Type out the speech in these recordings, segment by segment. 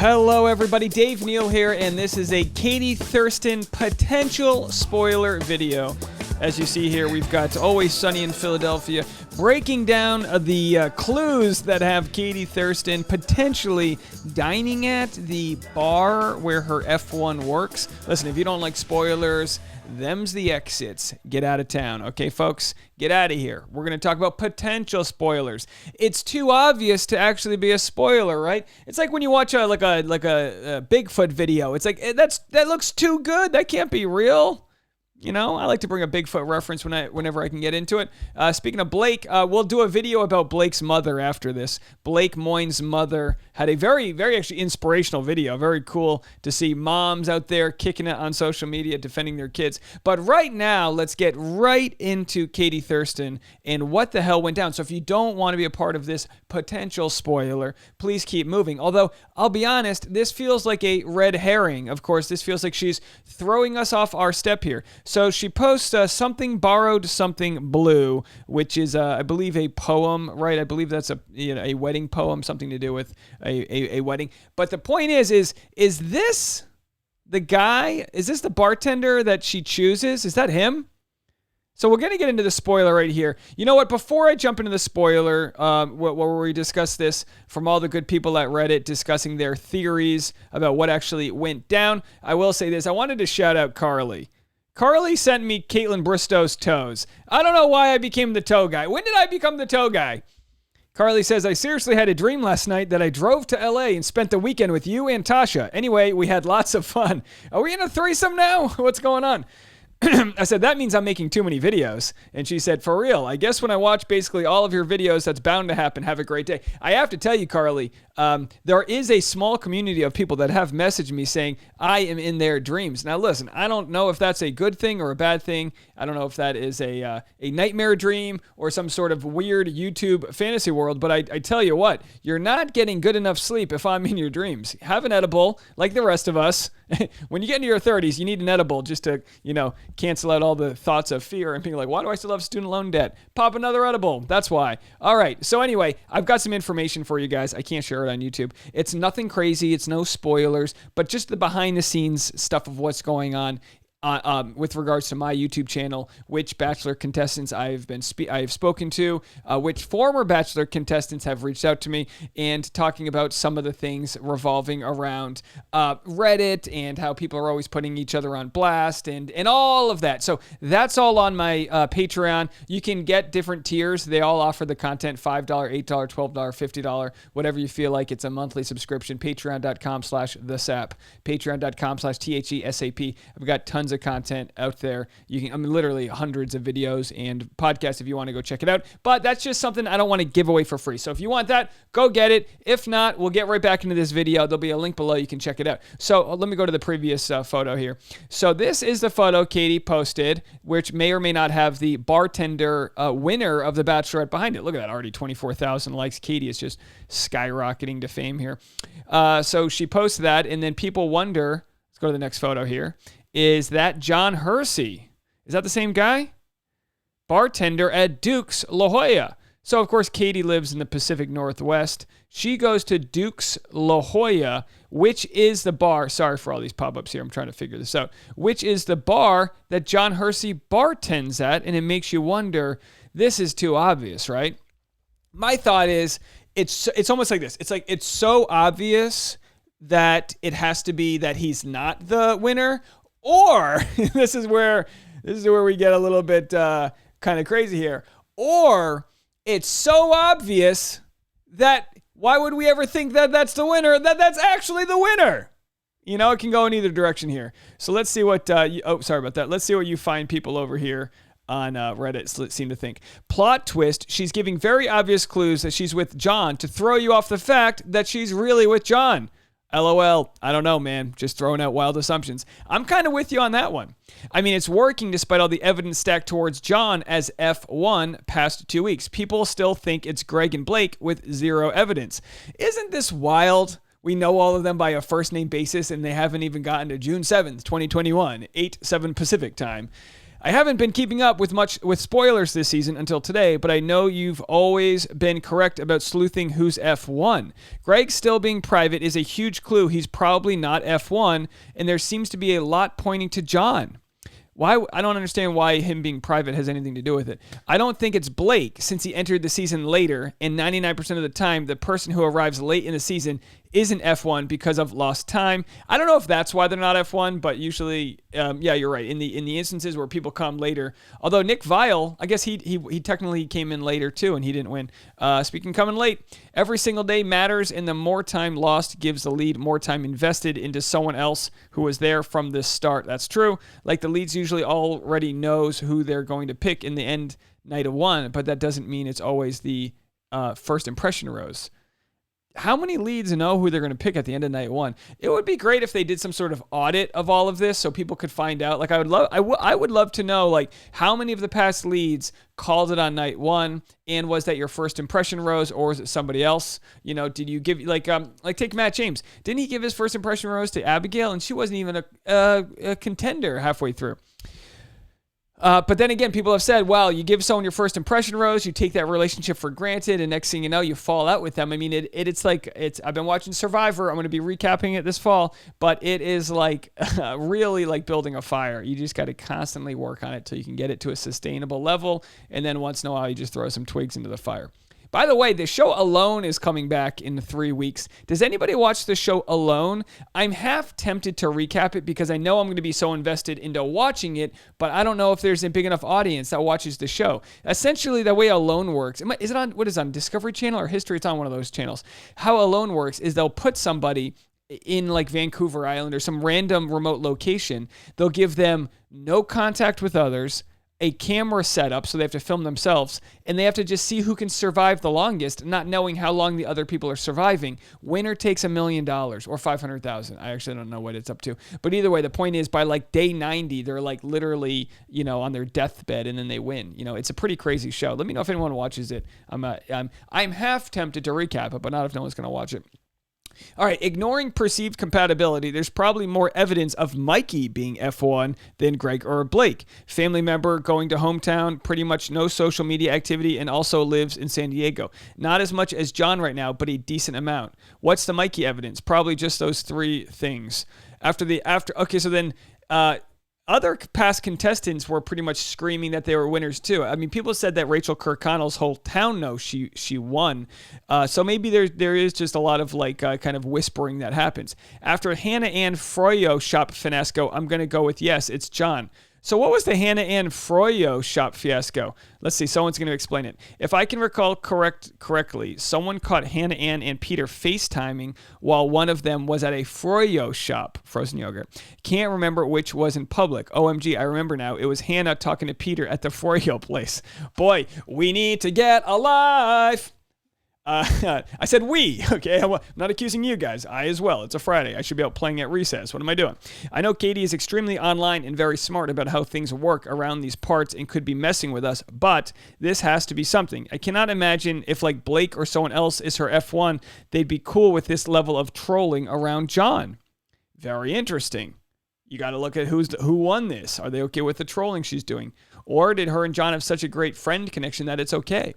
Hello everybody, Dave Neal here, and this is a Katie Thurston potential spoiler video. As you see here, we've got Always Sunny in Philadelphia breaking down the clues that have Katie Thurston potentially dining at the bar where her F1 works. Listen, if you don't like spoilers, them's the exits. Get out of town. Okay, folks? Get out of here. We're going to talk about potential spoilers. It's too obvious to actually be a spoiler, right? It's like when you watch a Bigfoot video. It's like, that looks too good. That can't be real. You know, I like to bring a Bigfoot reference whenever I can get into it. Speaking of Blake, we'll do a video about Blake's mother after this. Blake Moyne's mother had a very, very actually inspirational video. Very cool to see moms out there kicking it on social media, defending their kids. But right now, let's get right into Katie Thurston and what the hell went down. So if you don't want to be a part of this potential spoiler, please keep moving. Although, I'll be honest, this feels like a red herring. Of course, this feels like she's throwing us off our step here. So she posts Something Borrowed, Something Blue, which is, I believe, a poem, right? I believe that's a wedding poem, something to do with a wedding. But the point is this the guy? Is this the bartender that she chooses? Is that him? So we're going to get into the spoiler right here. You know what? Before I jump into the spoiler, where we discuss this from all the good people at Reddit discussing their theories about what actually went down, I will say this. I wanted to shout out Carly. Carly sent me Caitlin Bristow's toes. I don't know why I became the toe guy. When did I become the toe guy? Carly says, I seriously had a dream last night that I drove to LA and spent the weekend with you and Tasha. Anyway, we had lots of fun. Are we in a threesome now? What's going on? I said, that means I'm making too many videos. And she said, for real, I guess when I watch basically all of your videos, that's bound to happen. Have a great day. I have to tell you, Carly, there is a small community of people that have messaged me saying, I am in their dreams. Now, listen, I don't know if that's a good thing or a bad thing. I don't know if that is a nightmare dream or some sort of weird YouTube fantasy world. But I tell you what, you're not getting good enough sleep if I'm in your dreams. Have an edible like the rest of us. When you get into your 30s, you need an edible just to, cancel out all the thoughts of fear and being like, why do I still have student loan debt? Pop another edible. That's why. All right. So anyway, I've got some information for you guys. I can't share it on YouTube. It's nothing crazy. It's no spoilers, but just the behind the scenes stuff of what's going on. With regards to my YouTube channel, which Bachelor contestants I have spoken to, which former Bachelor contestants have reached out to me, and talking about some of the things revolving around Reddit and how people are always putting each other on blast and all of that. So that's all on my Patreon. You can get different tiers. They all offer the content: $5, $8, $12, $50, whatever you feel like. It's a monthly subscription. Patreon.com/thesap. Patreon.com/THESAP. I've got tons of content out there. Literally hundreds of videos and podcasts if you want to go check it out. But that's just something I don't want to give away for free. So if you want that, go get it. If not, we'll get right back into this video. There'll be a link below. You can check it out. So let me go to the previous photo here. So this is the photo Katie posted, which may or may not have the bartender winner of the Bachelorette behind it. Look at that, already 24,000 likes. Katie is just skyrocketing to fame here. So she posts that, and then people wonder, let's go to the next photo here. Is that John Hersey? Is that the same guy? Bartender at Duke's La Jolla. So, of course, Katie lives in the Pacific Northwest. She goes to Duke's La Jolla, which is the bar. Sorry for all these pop-ups here. I'm trying to figure this out. Which is the bar that John Hersey bartends at, and it makes you wonder, this is too obvious, right? My thought is, it's almost like this. It's like, it's so obvious that it has to be that he's not the winner. Or this is where we get a little bit kind of crazy here. Or it's so obvious that why would we ever think that that's the winner? That's actually the winner. It can go in either direction here. So let's see what. Sorry about that. Let's see what you find people over here on Reddit seem to think. Plot twist: she's giving very obvious clues that she's with John to throw you off the fact that she's really with John. LOL. I don't know, man. Just throwing out wild assumptions. I'm kind of with you on that one. I mean, it's working despite all the evidence stacked towards John as F1 past 2 weeks. People still think it's Greg and Blake with zero evidence. Isn't this wild? We know all of them by a first name basis, and they haven't even gotten to June 7th, 2021, 8/7 Pacific time. I haven't been keeping up with spoilers this season until today, but I know you've always been correct about sleuthing who's F1. Greg still being private is a huge clue. He's probably not F1, and there seems to be a lot pointing to John. Why? I don't understand why him being private has anything to do with it. I don't think it's Blake, since he entered the season later, and 99% of the time, the person who arrives late in the season isn't F1 because of lost time. I don't know if that's why they're not F1, but usually, yeah, you're right. In the instances where people come later, although Nick Vile, I guess he technically came in later too, and he didn't win. Speaking of coming late, every single day matters, and the more time lost gives the lead more time invested into someone else who was there from the start. That's true. Like the leads usually already knows who they're going to pick in the end night of one, but that doesn't mean it's always the first impression rose. How many leads know who they're going to pick at the end of night one? It would be great if they did some sort of audit of all of this so people could find out. Like I would love to know, like, how many of the past leads called it on night one, and was that your first impression rose, or was it somebody else? You know, did you give, like take Matt James. Didn't he give his first impression rose to Abigail, and she wasn't even a contender halfway through? But then again, people have said, well, you give someone your first impression rose, you take that relationship for granted, and next thing you know, you fall out with them. I mean, it's I've been watching Survivor. I'm going to be recapping it this fall, but it is like really like building a fire. You just got to constantly work on it till you can get it to a sustainable level, and then once in a while, you just throw some twigs into the fire. By the way, the show Alone is coming back in 3 weeks. Does anybody watch the show Alone? I'm half tempted to recap it because I know I'm going to be so invested into watching it, but I don't know if there's a big enough audience that watches the show. Essentially, the way Alone works, is it on Discovery Channel or History? It's on one of those channels. How Alone works is they'll put somebody in like Vancouver Island or some random remote location. They'll give them no contact with others, a camera setup, so they have to film themselves, and they have to just see who can survive the longest, not knowing how long the other people are surviving. Winner takes $1 million or $500,000. I actually don't know what it's up to, but either way, the point is by like day 90, they're like literally, on their deathbed, and then they win. It's a pretty crazy show. Let me know if anyone watches it. I'm half tempted to recap it, but not if no one's going to watch it. All right, ignoring perceived compatibility, there's probably more evidence of Mikey being F1 than Greg or Blake. Family member, going to hometown, pretty much no social media activity, and also lives in San Diego. Not as much as John right now, but a decent amount. What's the Mikey evidence? Probably just those 3 things. Okay, so then other past contestants were pretty much screaming that they were winners too. I mean, people said that Rachel Kirkconnell's whole town knows she won. So maybe there is just a lot of kind of whispering that happens. After Hannah Ann Froyo shop fiasco, I'm going to go with yes, it's John. So what was the Hannah Ann Froyo shop fiasco? Let's see. Someone's going to explain it. If I can recall correctly, someone caught Hannah Ann and Peter FaceTiming while one of them was at a Froyo shop, frozen yogurt. Can't remember which was in public. OMG, I remember now. It was Hannah talking to Peter at the Froyo place. Boy, we need to get alive. I said we, okay? I'm not accusing you guys. I as well. It's a Friday. I should be out playing at recess. What am I doing? I know Katie is extremely online and very smart about how things work around these parts and could be messing with us, but this has to be something. I cannot imagine if like Blake or someone else is her F1, they'd be cool with this level of trolling around John. Very interesting. You got to look at who won this. Are they okay with the trolling she's doing? Or did her and John have such a great friend connection that it's okay?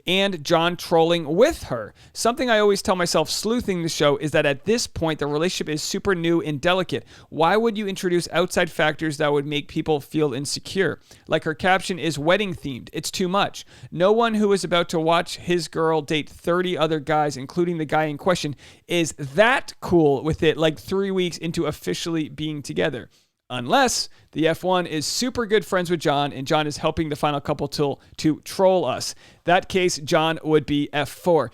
And John trolling with her. Something I always tell myself sleuthing the show is that at this point, the relationship is super new and delicate. Why would you introduce outside factors that would make people feel insecure? Like her caption is wedding themed. It's too much. No one who is about to watch his girl date 30 other guys, including the guy in question, is that cool with it like 3 weeks into officially being together. Unless the F1 is super good friends with John and John is helping the final couple to troll us. That case, John would be F4.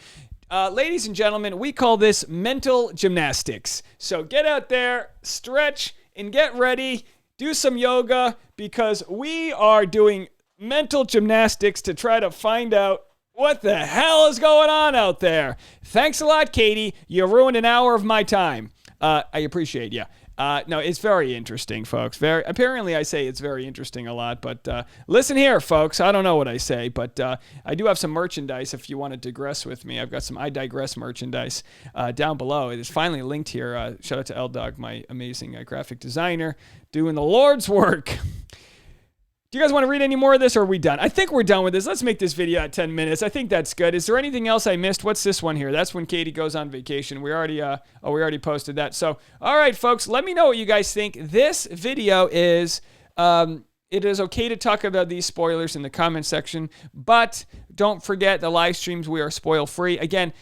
Ladies and gentlemen, we call this mental gymnastics. So get out there, stretch, and get ready. Do some yoga because we are doing mental gymnastics to try to find out what the hell is going on out there. Thanks a lot, Katie. You ruined an hour of my time. I appreciate you. No, it's very interesting, folks. Apparently I say it's very interesting a lot, but listen here, folks. I don't know what I say, but I do have some merchandise if you want to digress with me. I've got some I Digress merchandise down below. It is finally linked here. Shout out to L-Dog, my amazing graphic designer, doing the Lord's work. Do you guys want to read any more of this, or are we done? I think we're done with this. Let's make this video at 10 minutes. I think that's good. Is there anything else I missed? What's this one here? That's when Katie goes on vacation. We already posted that. So, all right, folks, let me know what you guys think. This video is, it is okay to talk about these spoilers in the comment section, but don't forget the live streams. We are spoil free. Again,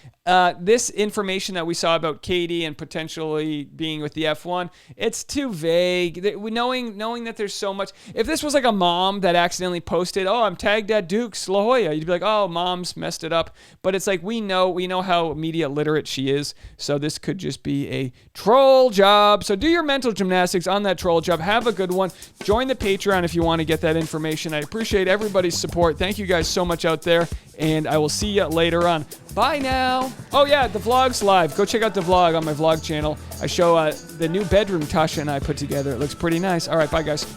this information that we saw about Katie and potentially being with the F1, it's too vague. Knowing that there's so much. If this was like a mom that accidentally posted, "Oh, I'm tagged at Duke's La Jolla," you'd be like, "Oh, mom's messed it up." But it's like we know how media literate she is. So this could just be a troll job. So do your mental gymnastics on that troll job. Have a good one. Join the Patreon if you want to get that information. I appreciate everybody's support. Thank you guys so much out there. And I will see you later on. Bye now. Oh, yeah, the vlog's live. Go check out the vlog on my vlog channel. I show the new bedroom Tasha and I put together. It looks pretty nice. All right, bye, guys.